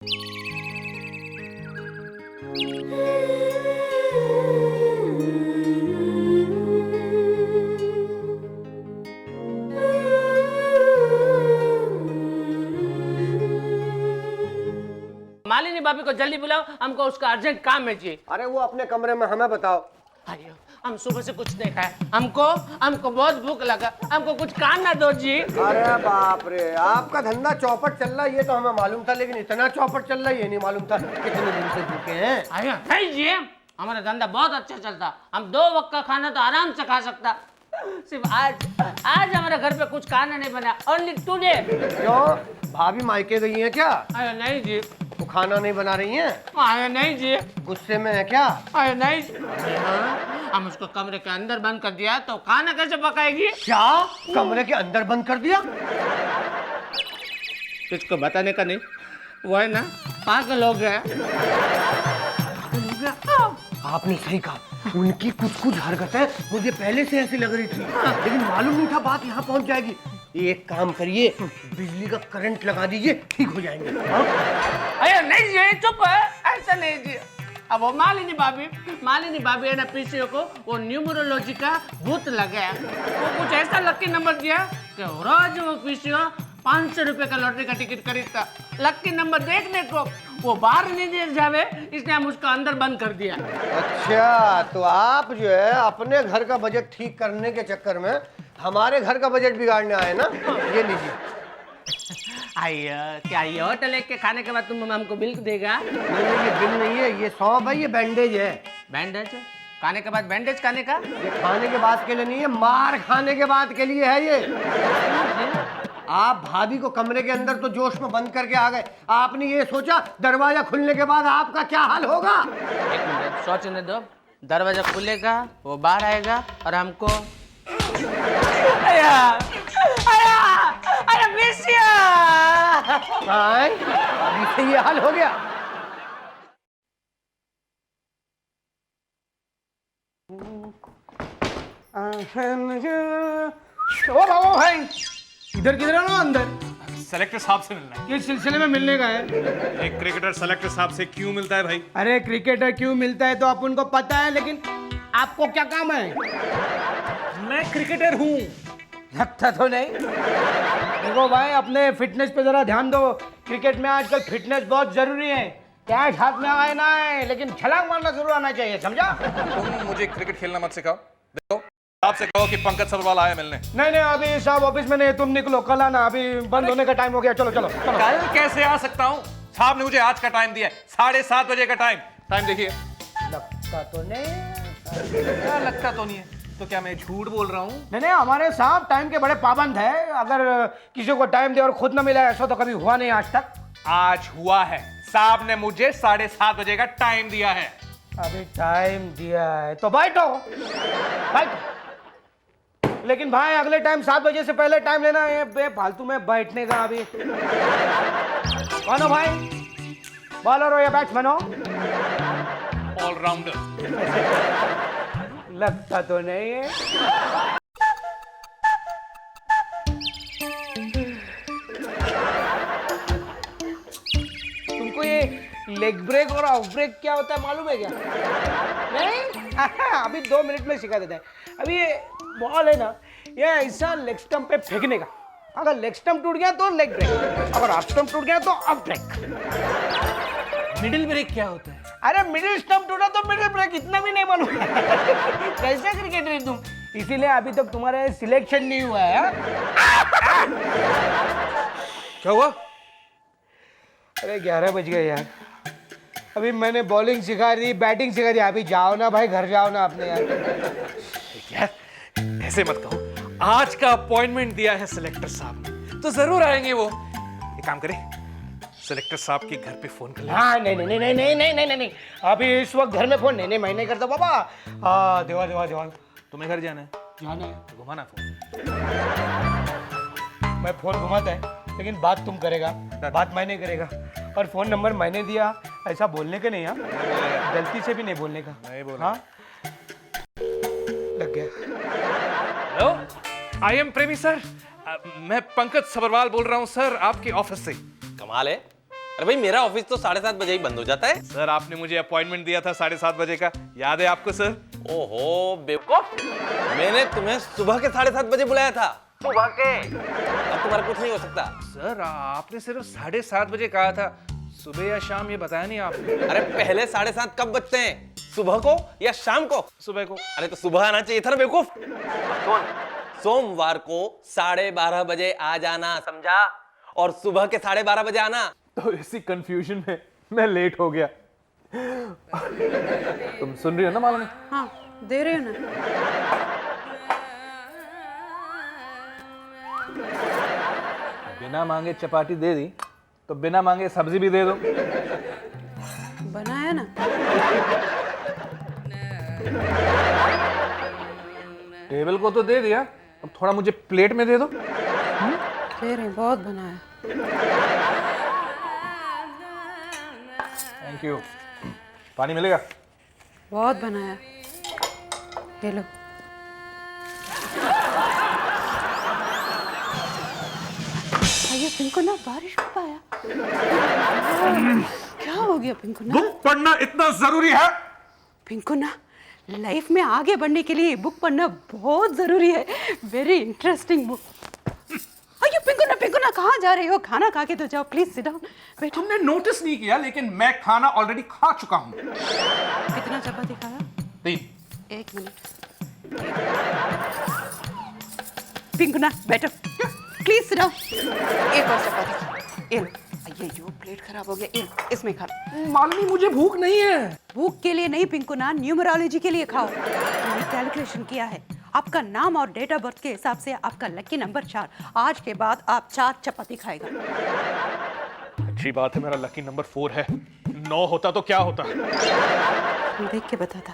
मालिनी भाभी को जल्दी बुलाओ, हमको उसका अर्जेंट काम है जी। अरे वो अपने कमरे में, हमें बताओ। अरे हम सुबह से कुछ नहीं खाए, हमको बहुत भूख लगा, हमको कुछ खाना दो जी। अरे बाप रे, आपका धंधा चौपट चल रहा है ये तो हमें मालूम था, लेकिन इतना चौपट चल रहा है ये नहीं मालूम था। कितने दिन से भूखे हैं? अरे नहीं जी, हमारा धंधा बहुत अच्छा चलता, हम 2 वक्त का खाना तो आराम से खा सकता। सिर्फ आज हमारे घर पे कुछ खाना नहीं बना, ओनली टुडे। क्यों, भाभी मायके गई हैं क्या? अरे नहीं जी। तो खाना नहीं बना रही हैं? अरे नहीं जी। गुस्से में है क्या? अरे नहीं, हम उसको कमरे के अंदर बंद कर दिया तो खाना कैसे पकाएगी? क्या कमरे के अंदर बंद कर दिया? तुझको बताने का नहीं, वो है ना पागल हो गया। आपने सही कहा, उनकी कुछ हरकतें मुझे पहले से ऐसी लग रही थी, लेकिन मालूम नहीं था बात यहाँ पहुँच जाएगी। एक काम करिए, बिजली का करंट लगा दीजिए, ठीक हो जाएंगे। अरे नहीं जी, चुप है, ऐसा नहीं जी। अब वो मालिनी भाभी है ना, पीसीओ को वो न्यूमरोलॉजी का भूत लगा, वो कुछ ऐसा लकी नंबर दिया कि रोज वो पीसीओ 500 रुपए का लॉटरी का टिकट खरीदता। लकी नंबर देखने को वो बाहर नहीं दे जावे, इसलिए हम उसको अंदर बंद कर दिया। अच्छा, तो आप जो है अपने घर का बजट ठीक करने के चक्कर में हमारे घर का बजट बिगाड़ने आए ना? ये लीजिए। आइए, क्या ये होटल के खाने के बाद तुम हमको बिल देगा? नहीं, ये बिल नहीं है, ये सौंफ है, ये बैंडेज है। बैंडेज है? खाने के बाद बैंडेज खाने का? ये खाने के बाद के लिए नहीं है, मार खाने के बाद के लिए है ये। आप भाभी को कमरे के अंदर तो जोश में बंद करके आ गए, आपने ये सोचा दरवाजा खुलने के बाद आपका क्या हाल होगा? एक मिनट सोचने दो, दरवाजा खुलेगा, वो बाहर आएगा और हमको अभी से ये हाल हो गया। ओ बाबा भाई, इधर किधर है ना? अंदर सेलेक्टर साहब से मिलना किस सिलसिले में मिलने का है? है। एक क्रिकेटर सेलेक्टर साहब से क्यों मिलता है भाई? अरे क्रिकेटर क्यों मिलता है तो अपन को पता है, लेकिन आपको क्या काम है? मैं क्रिकेटर हूँ। लगता तो नहीं। देखो भाई, अपने फिटनेस पे जरा ध्यान दो। क्रिकेट में आजकल फिटनेस बहुत जरूरी है। कैच हाथ में आए ना आए, लेकिन छलांग मारना जरूर आना चाहिए, समझा? तुम मुझे क्रिकेट खेलना मत सिखाओ। देखो आपसे कहो कि पंकज सरवाल आया मिलने। नहीं नहीं, अभी साहब ऑफिस में नहीं, तुम निकलो, कल आना, अभी बंद होने का टाइम हो गया। चलो चलो चलो। कल कैसे आ सकता हूँ? साहब ने मुझे आज का टाइम दिया है, 7:30 बजे का टाइम देखिए। लगता तो नहीं। क्या लगता तो नहीं है? तो क्या मैं झूठ बोल रहा हूँ? नहीं नहीं, हमारे साहब टाइम के बड़े पाबंद है। अगर किसी को टाइम दे और खुद न मिला, ऐसा तो कभी हुआ नहीं आज तक। आज हुआ है, साहब ने मुझे 7:30 बजे का टाइम दिया है। अभी टाइम दिया है तो बैठो बैठो, लेकिन भाई अगले टाइम 7 बजे से पहले टाइम लेना है, बेफालतू में बैठने का। अभी कौन हो भाई? बॉलर हो या बैट्समैन हो? ऑलराउंडर। लगता तो नहीं है। तुमको ये लेग ब्रेक और ऑफ ब्रेक क्या होता है मालूम है क्या? नहीं? अभी 2 मिनट में सिखा देते हैं। अभी ये बॉल है ना, ये ऐसा लेग स्टंप पे फेंकने का। अगर लेग स्टंप टूट गया तो लेग ब्रेक, अगर ऑफ स्टंप टूट गया तो ऑफ ब्रेक। मिडिल ब्रेक क्या होता है? अरे मिडिल स्टंप टूटा तो मिडिल ब्रेक, इतना भी नहीं मालूम? कैसे क्रिकेटर है तुम? इसीलिए अभी तक तुम्हारे सिलेक्शन नहीं हुआ है। क्या हुआ? अरे 11 बज गए यार। अभी मैंने बॉलिंग सिखा दी, बैटिंग सिखा दी, अभी जाओ ना भाई, घर जाओ ना अपने यार। ऐसे मत कहो, आज का अपॉइंटमेंट दिया है सिलेक्टर साहब ने, तो जरूर आएंगे वो। एक काम करें, सिलेक्टर साहब के घर पे फोन कर ले। हाँ नहीं नहीं नहीं नहीं नहीं नहीं नहीं नहीं, अभी इस वक्त घर में फोन नहीं, नहीं मैं नहीं करता बाबा। हाँ देवा देवा देवा, तुम्हें घर जाना है? जाना है। तो घुमाना फोन। मैं फोन घुमाता है, लेकिन बात तुम करेगा, बात मैं नहीं करेगा। और फोन नंबर मैंने दिया, ऐसा बोलने का नहीं। हाँ, गलती से भी नहीं बोलने का। नहीं बोला। हाँ, लग गया। हेलो, आई एम प्रेमी सर। मैं पंकज सबरवाल बोल रहा हूँ सर, आपके ऑफिस से। कमाल है, अरे भाई मेरा ऑफिस तो 7:30 बजे ही बंद हो जाता है। सर आपने मुझे अपॉइंटमेंट दिया था 7:30 बजे का, याद है आपको सर? ओहो बेवकूफ, मैंने तुम्हें सुबह के 7:30 बजे बुलाया था, सुबह के। अब तुम्हारा कुछ नहीं हो सकता। सर आपने सिर्फ 7:30 बजे कहा था, सुबह या शाम ये बताया नहीं आपने। अरे पहले 7:30 कब बजते हैं, सुबह को या शाम को? सुबह को। अरे तो सुबह आना चाहिए था ना बेवकूफ। सोमवार को 12:30 बजे आ जाना, समझा? और सुबह के 12:30 बजे आना। तो इसी कंफ्यूजन में मैं लेट हो गया। तुम सुन रही हो ना मालूम? हाँ, दे रहे हो ना। बिना मांगे चपाती दे दी तो बिना मांगे सब्जी भी दे दो। बनाया ना। टेबल को तो दे दिया, अब थोड़ा मुझे प्लेट में दे दो। दे रहे हैं, बहुत बनाया। Thank you. पानी मिलेगा? बहुत बनाया। ये लो। ये पिंकू ना बारिश में पाया। क्या हो गया पिंकू ना? बुक पढ़ना इतना जरूरी है? पिंकू ना, लाइफ में आगे बढ़ने के लिए बुक पढ़ना बहुत जरूरी है। Very interesting book. अयो पिंकू ना कहाँ जा रहे हो? खाना खा के तो जाओ, प्लीज सिट डाउन। बैठो। तुमने नोटिस नहीं किया लेकिन मैं खाना ऑलरेडी खा चुका हूँ। कितना चपाती खाया? 3। एक मिनट। पिंकू ना बैठो, प्लीज सिट डाउन। एक और चपाती। ये लो। ये जो प्लेट खराब हो गया, ये लो, इसमें खा लो। मालूम मुझे भूख नहीं है। भूख के लिए नहीं पिंकू ना, न्यूमरोलॉजी के लिए खाओ। मैंने कैलकुलेशन किया है, आपका नाम और डेट ऑफ बर्थ के हिसाब से आपका लकी नंबर 4। आज के बाद आप 4 चपाती खाएगा। अच्छी बात है, मेरा लकी नंबर 4 है। 9 होता तो क्या होता? देख के बताता।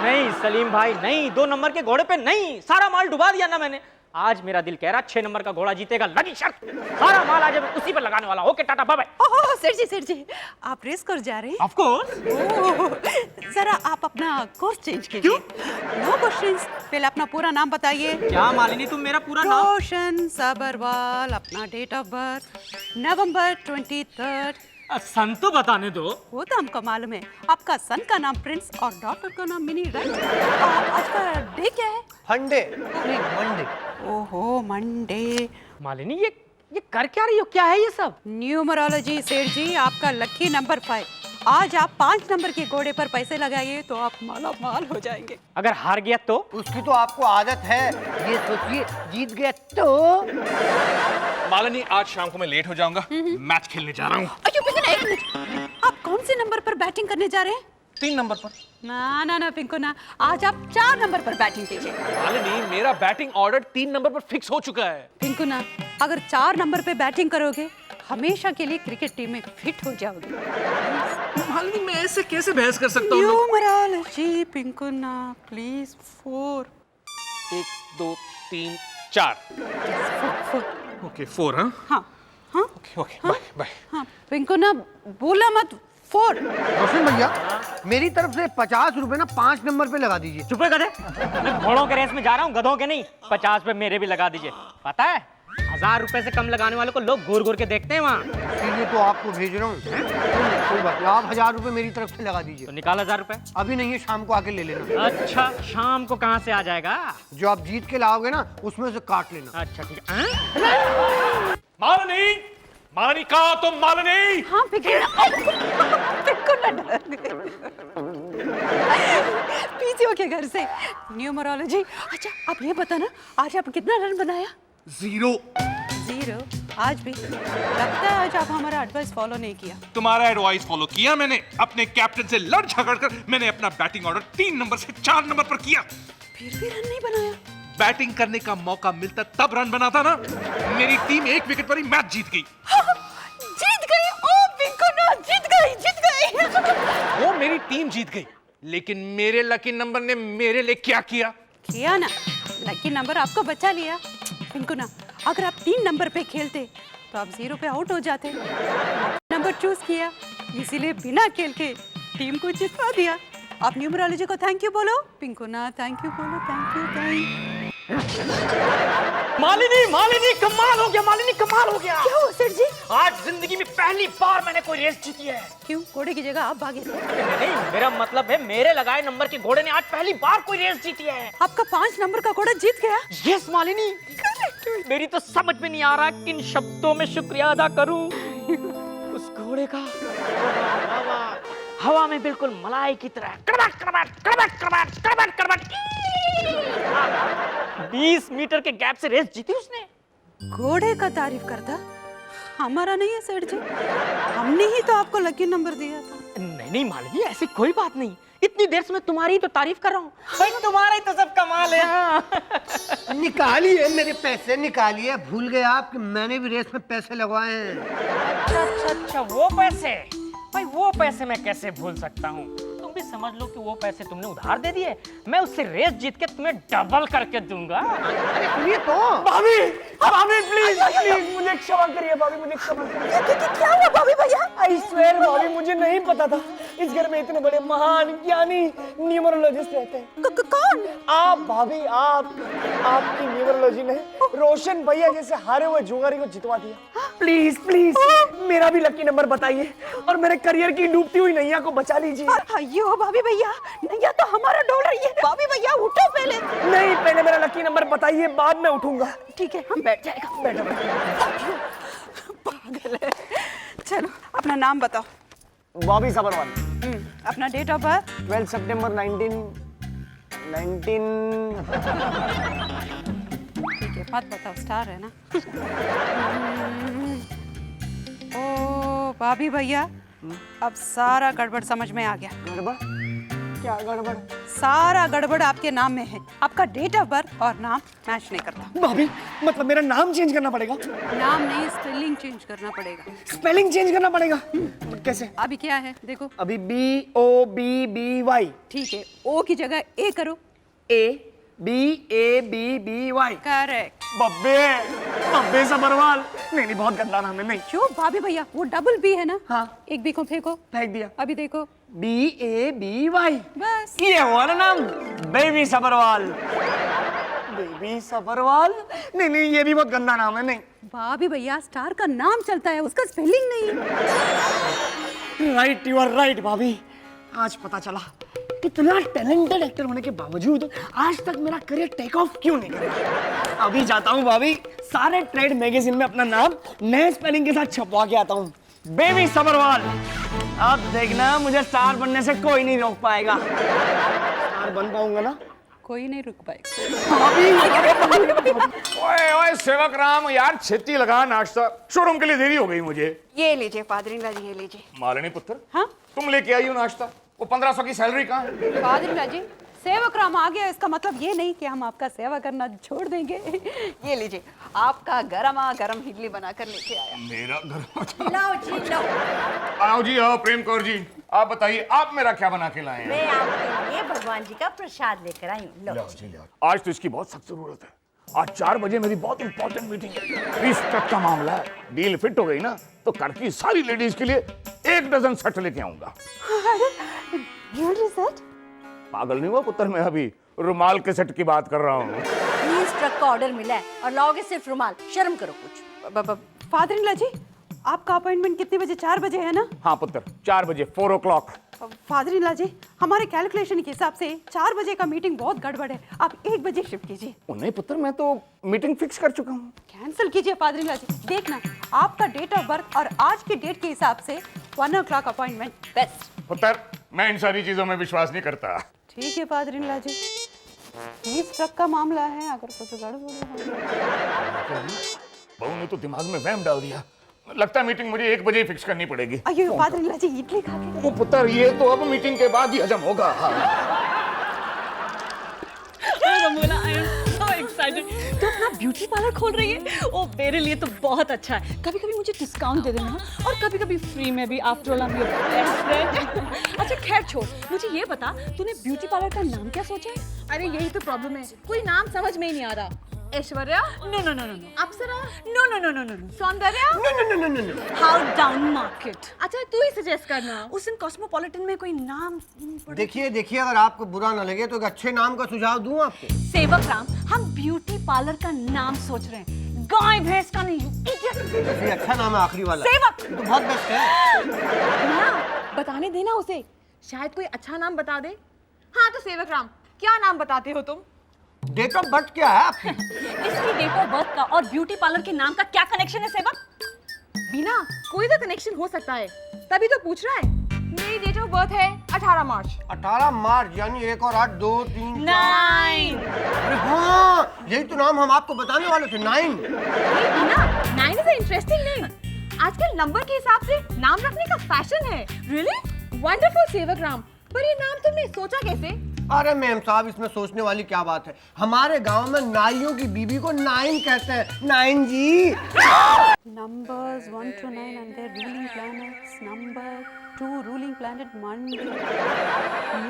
नहीं सलीम भाई नहीं, 2 नंबर के घोड़े पे नहीं, सारा माल डुबा दिया ना मैंने। आज मेरा दिल कह रहा 6 नंबर का घोड़ा जीतेगा, लगी शर्त। सारा माल आज मैं उसी पर लगाने वाला। Okay tata bye bye. Oh Seth ji आप रेस कोर्स जा रहे हैं? Of course. जरा आप अपना कोर्स चेंज कीजिए। नो क्वेश्चंस, पहले अपना पूरा नाम बताइए। क्या मालिनी तुम मेरा पूरा नाम? रोशन सबरवाल, अपना डेट ऑफ बर्थ नवंबर 23। सन तो बताने दो। वो तो हमको मालूम है, आपका सन का नाम प्रिंस और डॉटर का नाम मिनी, राइट? आज का डे क्या है? फंडे नहीं मंडे। ओहो मंडे। मालिनी ये कर क्या रही हो? क्या है ये सब? न्यूमरोलॉजी सेठ जी, आपका लकी नंबर 5। आज आप 5 नंबर के घोड़े पर पैसे लगाइए तो आप माला माल हो जाएंगे। अगर हार गया तो? उसकी तो आपको आदत है, ये सोचिए जीत गया तो। मालिनी आज शाम को मैं लेट हो जाऊंगा, मैच खेलने जा रहा हूँ। अयो पिंकू ना, एक मिनट, आप कौन से नंबर पर बैटिंग करने जा रहे हैं? 3 नंबर पर। ना पिंकू ना, आज आप 4 नंबर पर बैटिंग कीजिए। मालिनी मेरा बैटिंग ऑर्डर 3 नंबर पर फिक्स हो चुका है। पिंकू ना, अगर 4 नंबर पे बैटिंग करोगे हमेशा के लिए क्रिकेट टीम में फिट हो जाओगे। मालिनी मैं ऐसे कैसे बहस कर सकता हूँ? न्यूमरोलॉजी पिंकू ना, प्लीज 4। 1 2 3 4। ओके 4। हाँ हाँ हाँ ओके बाय बाय। हाँ पिंकू ना, बोला मत 4। रोशन भैया, मेरी तरफ से 50 रुपए ना 5 नंबर पे लगा दीजिए। चुप है गधे, मैं घोड़ों के रेस में जा रहा हूँ, गधों के नहीं। 50 पे मेरे भी लगा दीजिए। पता है 1000 रुपए से कम लगाने वालों को लोग घूर घूर के देखते हैं वहाँ। इसीलिए तो आपको भेज रहा हूँ। कोई बात नहीं, आप 1000 रुपए मेरी तरफ से लगा दीजिए। तो निकाल 1000 रुपए। अभी नहीं है, शाम को आके ले लेना। अच्छा शाम को कहाँ से आ जाएगा? जो आप जीत के लाओगे ना उसमें से काट लेना। अच्छा ठीक है। मालिनी मालिनी कहा तुम? मालिनी हाँ पिंकू ना पीसीओ के घर से न्यूमरोलॉजी। अच्छा आप ये बताना, आज आप कितना रन बनाया? 0। 0? आज भी लगता है आज आप हमारा एडवाइस फॉलो नहीं किया। तुम्हारा एडवाइस फॉलो किया मैंने। अपने कैप्टन से लड़ झगड़ कर मैंने अपना बैटिंग ऑर्डर 3 नंबर से 4 नंबर पर किया। फिर भी रन नहीं बनाया। बैटिंग करने का मौका मिलता तब रन बनाता ना। मेरी टीम 1 विकेट पर ही मैच जीत गई। जीत गई? ओ पिंकू ना, जीत गई। वो मेरी टीम जीत गई, लेकिन मेरे लकी नंबर ने मेरे लिए क्या किया? किया ना, लकी नंबर आपको बचा लिया। पिंकू ना, अगर आप 3 नंबर पे खेलते तो आप 0 पे आउट हो जाते। नंबर चूज किया, इसीलिए बिना खेल के टीम को जितवा दिया। आप न्यूमरोलॉजी को थैंक यू बोलो। पिंकू ना थैंक यू बोलो। Thank you. मालिनी मालिनी कमाल हो गया, मालिनी कमाल हो गया। क्या हुआ सेठ जी? आज जिंदगी में पहली बार मैंने कोई रेस जीती है। क्यों, घोड़े की जगह आप भागे थे? नहीं, मेरा मतलब है मेरे लगाए नंबर के घोड़े ने आज पहली बार कोई रेस जीती है। आपका 5 नंबर का घोड़ा जीत गया? यस मालिनी। मेरी तो समझ में नहीं आ रहा किन शब्दों में शुक्रिया अदा करूं उस घोड़े का। हवा में बिल्कुल मलाई की तरह कड़बट कड़बट कड़बट कड़बट कड़बट कड़बट 20 मीटर के गैप से रेस जीती उसने। घोड़े का तारीफ करता, हमारा नहीं है सेठ जी, हमने ही तो आपको लकी नंबर दिया था। नहीं नहीं मालिनी, ऐसी कोई बात नहीं, इतनी देर से मैं तुम्हारी ही तो तारीफ कर रहा हूँ। भाई तुम्हारा ही तो सब कमाल है। निकालिए मेरे पैसे, निकालिए। भूल गए आप कि मैंने भी रेस में पैसे लगवाए हैं। अच्छा अच्छा अच्छा, वो पैसे। भाई वो पैसे मैं कैसे भूल सकता हूँ। तुम भी समझ लो कि वो पैसे तुमने उधार दे दिए, मैं उससे रेस जीत के तुम्हें डबल करके दूंगा। अरे सुनिए तो। भाभी भाभी प्लीज प्लीज मुझे क्षमा करिए भाभी, मुझे क्षमा करिए। क्या हुआ भाभी भैया? आई स्वेयर भाभी, मुझे नहीं पता था इस घर में इतने बड़े महान ज्ञानी न्यूमरोलॉजिस्ट रहते हैं। कौन? आप भाभी, आपकी न्यूमरोलॉजी ने रोशन भैया जैसे हारे हुए जुगारी को जितवा दिया। प्लीज प्लीज मेरा भी लकी नंबर बताइए और मेरे करियर की डूबती हुई नैया को बचा लीजिए। अयो भाभी भैया, नैया तो हमारा डोल रही है। भाभी भैया उठो पहले। नहीं, पहले मेरा लकी नंबर बताइए, बाद में उठूंगा। ठीक है, हम बैठ जाएगा। बैठो। पागल है। चलो अपना नाम बताओ। बॉबी सबरवाल। अपना डेट ऑफ बर्थ? 12 सितंबर 19 ठीक है, मत बताओ, स्टार है ना। ओ भाभी भैया, अब सारा गड़बड़ समझ में आ गया। गड़बड़? क्या गड़बड़? सारा गड़बड़ आपके नाम में है। आपका डेट ऑफ बर्थ और नाम मैच नहीं करता। भाभी मतलब मेरा नाम चेंज करना पड़ेगा? नाम नहीं, स्पेलिंग चेंज करना पड़ेगा। स्पेलिंग चेंज करना पड़ेगा? कैसे? अभी क्या है देखो। अभी BOBBY। ठीक है, ओ की जगह ए करो। BABBY। करेक्ट। बब्बे सबरवाल। नहीं बहुत गंदा नाम है। नहीं। क्यों भाभी भैया, वो डबल बी है ना। हाँ। एक बी को फेंको। फेंक दिया। अभी देखो। BABY। बस। ये हुआ ना नाम, बेबी सबरवाल। बेबी सबरवाल? नहीं ये भी बहुत गंदा नाम है। नहीं। भाभी भैया, स्टार का नाम चलता है, उसका स्पेलिंग नहीं। राइट, यू आर राइट भाभी। आज पता चला इतना टैलेंटेड एक्टर होने के बावजूद आज तक मेरा करियर टेक ऑफ क्यों नहीं करेगा। अभी जाता हूँ भाभी, सारे ट्रेड मैगजीन में अपना नाम नए स्पेलिंग के साथ छपवा के आता हूँ। बेबी सबरवाल। अब देखना, मुझे स्टार बनने से कोई नहीं रोक पाएगा। स्टार बन पाऊंगा ना? कोई नहीं रुक पाएगा। ओए ओए सेवक राम, यार छेती लगा, नाश्ता शोरूम के लिए देरी हो गई मुझे। ये लीजिए पादरीला जी, ये लीजिए। मालिनी पुत्र, हाँ तुम लेके आई हो नाश्ता, वो 1500 की सैलरी कहाँ है? पादरीला जी, सेवक राम आ गया, इसका मतलब ये नहीं कि हम आपका सेवा करना छोड़ देंगे। ये लीजिए, आपका गरमा गरम इडली बनाकर लेके आया। मेरा घर। लाओ जी लाओ। आओ जी, आओ प्रेम कौर जी, आप बताइए आप मेरा क्या बना के लाए हैं? मैं आपके लिए भगवान जी का प्रसाद लेकर आई हूँ। लो जी। आज तो इसकी बहुत सख्त जरूरत है। आज 4 बजे मेरी बहुत इंपॉर्टेंट मीटिंग है। 20 ट्रक का मामला है। डील फिट हो गई ना तो घर की सारी लेडीज के लिए 1 डजन सेट लेके आऊंगा। पागल नहीं हुआ पुत्र, मैं अभी रुमाल के सेट की बात कर रहा हूँ। 20 ट्रक का ऑर्डर मिला है और लाओगे सिर्फ रुमाल। शर्म करो कुछ। फादरिंगला जी, आपका अपॉइंटमेंट कितने बजे? 4 बजे है ना? हाँ पुत्र, 4 बजे 4 o'clock। फादरिंगला जी, हमारे कैलकुलेशन के हिसाब से 4 बजे का मीटिंग बहुत गड़बड़ है, आप 1 बजे शिफ्ट कीजिए। नहीं पुत्र, मैं तो मीटिंग फिक्स कर चुका हूँ। कैंसिल कीजिए फादरिंगला जी। देखना, आपका डेट ऑफ बर्थ और आज की डेट के हिसाब से 1 o'clock अपॉइंटमेंट बेस्ट। पुत्र, मैं इन सारी चीजों में विश्वास नहीं करता। ठीक है फादरिंगला जी, 20 ट्रक का मामला है, अगर कुछ गड़बड़ हो। बहू ने तो दिमाग में वहम डाल दिया। लगता है मीटिंग मुझे 1 बजे ही फिक्स करनी पड़ेगी। अयो फादरिंगला जी, इडली खा के। ओ पुत्र, ये तो अब मीटिंग के बाद ही हजम होगा। तो अपना ब्यूटी पार्लर खोल रही है? ओ मेरे लिए तो बहुत अच्छा है। कभी कभी मुझे डिस्काउंट दे देना और कभी कभी फ्री में भी। After all I am your best friend. अच्छा खैर छोड़, मुझे ये बता, तूने ब्यूटी पार्लर का नाम क्या सोचा है? अरे यही तो प्रॉब्लम है, कोई नाम समझ में ही नहीं आ रहा। Aishwarya? No no no no no. Apsara? No no no no no no. Soundarya? No no no no no. How down market. अच्छा तू ही सजेस्ट करना। उस दिन कॉस्मोपॉलिटन में कोई नाम देखिए देखिए, अगर आपको बुरा ना लगे तो एक अच्छे नाम का सुझाव दूं आपको। सेवक राम, हम ब्यूटी पार्लर का नाम सोच रहे हैं, गाय भैंस का नहीं। इडियट। ये अच्छा नाम है आखिरी वाला। सेवक। ये तो बहुत बेस्ट है। ना बताने देना उसे, शायद कोई अच्छा नाम बता दे। हाँ तो सेवक राम, क्या नाम बताते हो तुम? डेट ऑफ बर्थ क्या है आपकी? इसकी डेट ऑफ बर्थ का और ब्यूटी पार्लर के नाम का क्या कनेक्शन है सेवक? बिना कोई तो कनेक्शन हो सकता है, तभी तो पूछ रहा है। मेरी डेट ऑफ बर्थ है 18 मार्च। 18 मार्च यानी 1 और 8 2 3 9। अरे हाँ, यही तो नाम हम आपको बताने वाले थे, 9। बिना 9 इज इंटरेस्टिंग नेम। आजकल नंबर के हिसाब से नाम रखने का फैशन है। रियली वंडरफुल सेवक राम, पर ये नाम तुमने सोचा कैसे? अरे मैम साहब, इसमें सोचने वाली क्या बात है। हमारे गांव में नाइयों की बीबी को 9 कहते हैं। 9 जी। Numbers 1 to 9 and their ruling planets. Number 2 ruling planet Monday.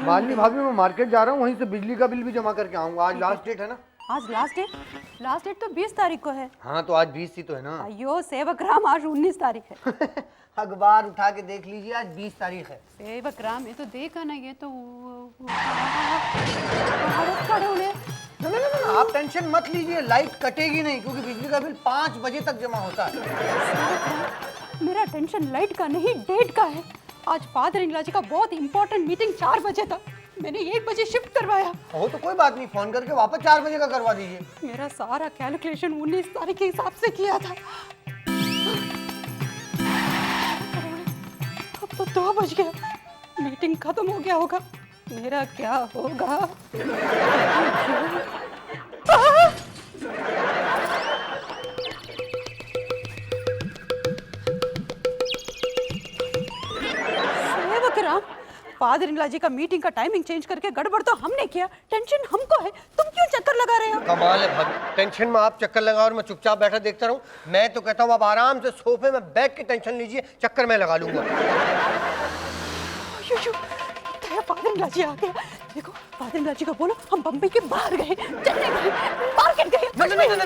Malini भाभी, मैं मार्केट जा रहा हूँ, वहीं से बिजली का बिल भी जमा करके आऊंगा। आज लास्ट डेट है ना? आज लास्ट डेट? लास्ट डेट तो 20 तारीख को है। हाँ तो आज 20 ही तो है ना। अयो सेवक राम, आज 19 तारीख है। अखबार उठा के देख लीजिए, आज 20 तारीख है। सेवक राम, ये तो देखा ना, ये तो खड़े होने। ना, आप टेंशन मत लीजिए, लाइट कटेगी नहीं क्योंकि बिजली का बिल 5 बजे तक जमा होता है। मेरा टेंशन लाइट का नहीं, डेट का है। आज फादर इन लॉ जी का बहुत इंपॉर्टेंट मीटिंग 4 बजे था, मैंने 1 बजे शिफ्ट करवाया। हो तो कोई बात नहीं, फोन करके वापस 4 बजे का करवा दीजिए। मेरा सारा कैलकुलेशन 19 तारीख के हिसाब से किया था। अब तो 2 बज गया, मीटिंग खत्म हो गया होगा। मेरा क्या होगा? सेवक राम, फादर इन लॉ जी का मीटिंग का टाइमिंग चेंज करके गड़बड़ तो हमने किया, टेंशन हमको है, तुम क्यों चक्कर लगा रहे हो? कमाल है भाभी, टेंशन में आप चक्कर लगाओ और मैं चुपचाप बैठा देखता रहूं। मैं तो कहता हूं आप आराम से सोफे में बैठ के टेंशन लीजिए, चक्कर मैं लगा लूंगा। फादर इन लॉ जी आ गया। देखो फादर इन लॉ जी को बोलो हम बम्बई के बाहर गए, चेन्नई गए, मार्केट गए।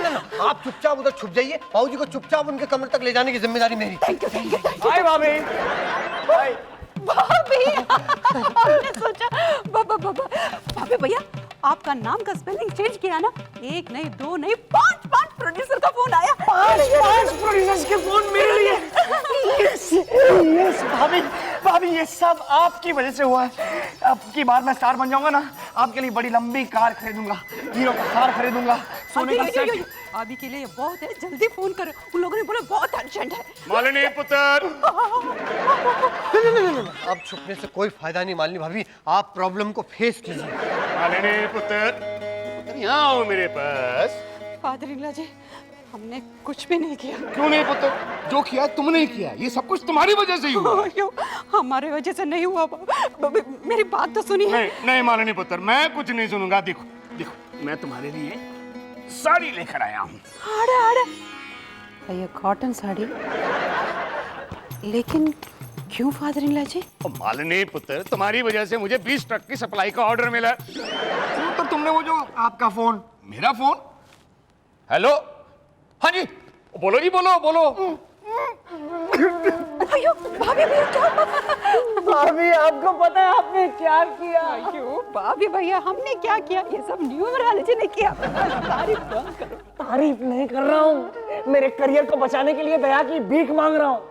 ना, आप चुपचाप उधर छुप जाइए, बाबू जी को चुपचाप उनके कमरे तक ले जाने की जिम्मेदारी मेरी। Thank you. हाय भाभी। हाय भाभी। हमने सोचा भाभी भैया, आपका नाम का स्पेलिंग चेंज किया ना? 1 नहीं 2 नहीं 5 प्रोड्यूसर का फोन आया। 5 प्रोड्यूसर्स के फोन मेरे लिए। यस भाभी, ये सब आपकी वजह से हुआ है। अब की बार मैं स्टार बन जाऊंगा ना, आपके लिए बड़ी लंबी कार खरीदूंगा, हीरो का कार खरीदूंगा, सोने का सेट। अभी के लिए ये बहुत है, जल्दी फोन करो। उन लोगों ने बोला बहुत अर्जेंट है। मालिनी पुत्र, अब छुपने से कोई फायदा नहीं मालिनी भाभी, आप प्रॉब्लम को फेस कीजिए। मालिनी पुत्र, यहाँ आओ मेरे पास। फादर इन लॉ जी, हमने कुछ भी नहीं किया। क्यों नहीं पुत्र? जो किया तुमने किया, ये सब कुछ तुम्हारी वजह से ही हुआ। क्यों? हमारे वजह से नहीं हुआ। मेरी बात तो सुनिए। नहीं मालिनी पुत्र, मैं कुछ नहीं सुनूंगा। देखो मैं तुम्हारे लिए साड़ी लेकर आया हूँ। ये कॉटन साड़ी, लेकिन क्यों फादर इन लॉ जी? मालिनी पुत्र, तुम्हारी वजह से मुझे 20 ट्रक की सप्लाई का ऑर्डर मिला। तो तुमने वो जो आपका फोन, मेरा फोन, हेलो, हाँ जी, बोलो जी, बोलो। अयो भाभी भैया, क्या? भाभी आपको पता है आपने क्या किया? अयो भाभी भैया, हमने क्या किया? ये सब न्यूमरोलॉजी ने किया। तारीफ बंद करो। तारीफ नहीं कर रहा हूँ, मेरे करियर को बचाने के लिए दया की भीख मांग रहा हूँ।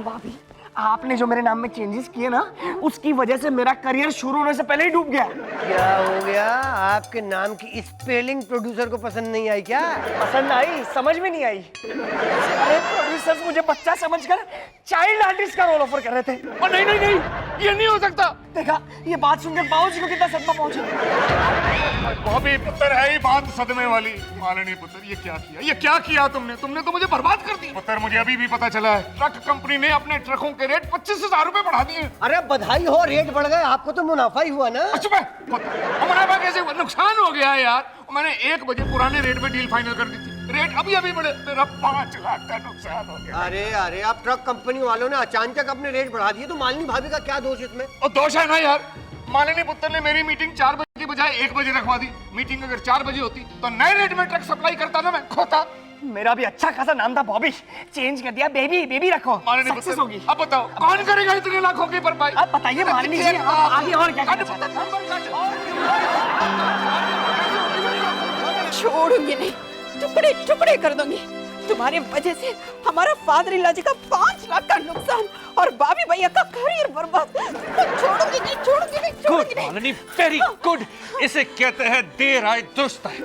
भाभी, आपने जो मेरे नाम में चेंजेस किए ना, उसकी वजह से मेरा करियर शुरू होने से पहले ही डूब गया। क्या हो गया? आपके नाम की स्पेलिंग प्रोड्यूसर को पसंद नहीं आई क्या? पसंद आई, समझ में नहीं आई। अरे प्रोड्यूसर्स मुझे बच्चा समझकर चाइल्ड आर्टिस्ट का रोल ऑफर कर रहे थे। और नहीं, ये नहीं हो सकता। देखा, ये बात सुनकर बाबूजी को कितना सदमा पहुंचा। भाभी पुत्र है ही बात सदमे वाली। मालिनी पुत्र, ये क्या किया तुमने तो मुझे बर्बाद कर दिया। पुत्र, मुझे अभी भी पता चला है, ट्रक कंपनी ने अपने ट्रकों के रेट 25,000 रुपए बढ़ा दिए। अरे बधाई हो, रेट बढ़ गए, आपको तो मुनाफा ही हुआ ना। अच्छा, मुनाफा कैसे हुआ? नुकसान हो गया है यार। मैंने 1 बजे पुराने रेट पे डील फाइनल कर दी थी, रेट अभी बढ़े, मेरा 5 लाख का नुकसान हो गया। अरे आप ट्रक कंपनी वालों ने अचानक अपने रेट बढ़ा दिए, तो मालिनी भाभी का क्या दोष इसमें? और दोष है ना यार, मालिनी पुत्र ने मेरी मीटिंग 4 बजे की बजाय 1 बजे रखवा दी। मीटिंग अगर 4 बजे होती तो नए रेट में ट्रक सप्लाई करता ना मैं, खोता। मेरा भी अच्छा खासा नाम था बॉबी, चेंज कर दिया, बेबी बेबी रखो, मालिनी सक्सेस होगी। अब बताओ कौन करेगा इतने लाखों की भरपाई? अब बताइए मालिनी जी, आप आगे और क्या करना चाहते हैं? छोड़ूंगी नहीं, टुकड़े टुकड़े कर दूंगी। तुम्हारी वजह से हमारा फादर इन लॉ जी का 5 लाख का नुकसान और भाभी भैया का करियर बर्बाद। छोड़ूंगी नहीं, छोड़ूंगी नहीं, गुड छोड़ूंगी नहीं। Malini, very good. इसे कहते हैं देर आए दुरुस्त आए।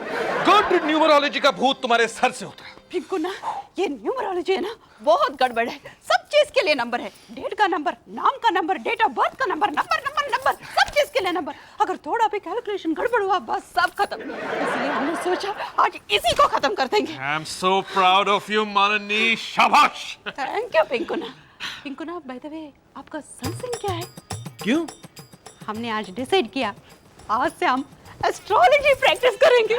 गुड, न्यूमरोलॉजी का भूत तुम्हारे सर से उतरा। पिंकू ना, ये न्यूमरोलॉजी है ना, बहुत गड़बड़ है। सब चीज के लिए नंबर है, डेट का नंबर, नाम का नंबर, डेट ऑफ बर्थ का नंबर, नंबर नंबर नंबर, सब चीज के लिए नंबर। अगर थोड़ा भी कैलकुलेशन गड़बड़ हुआ बस सब खत्म। इसलिए हमने सोचा आज इसी को खत्म कर देंगे। I am so proud of you Malini, शाबाश। थैंक यू पिंकू ना। पिंकू ना, बाय द वे आपका सनसाइन क्या है? क्यों? हमने आज डिसाइड किया, आज से हम एस्ट्रोलॉजी प्रैक्टिस करेंगे।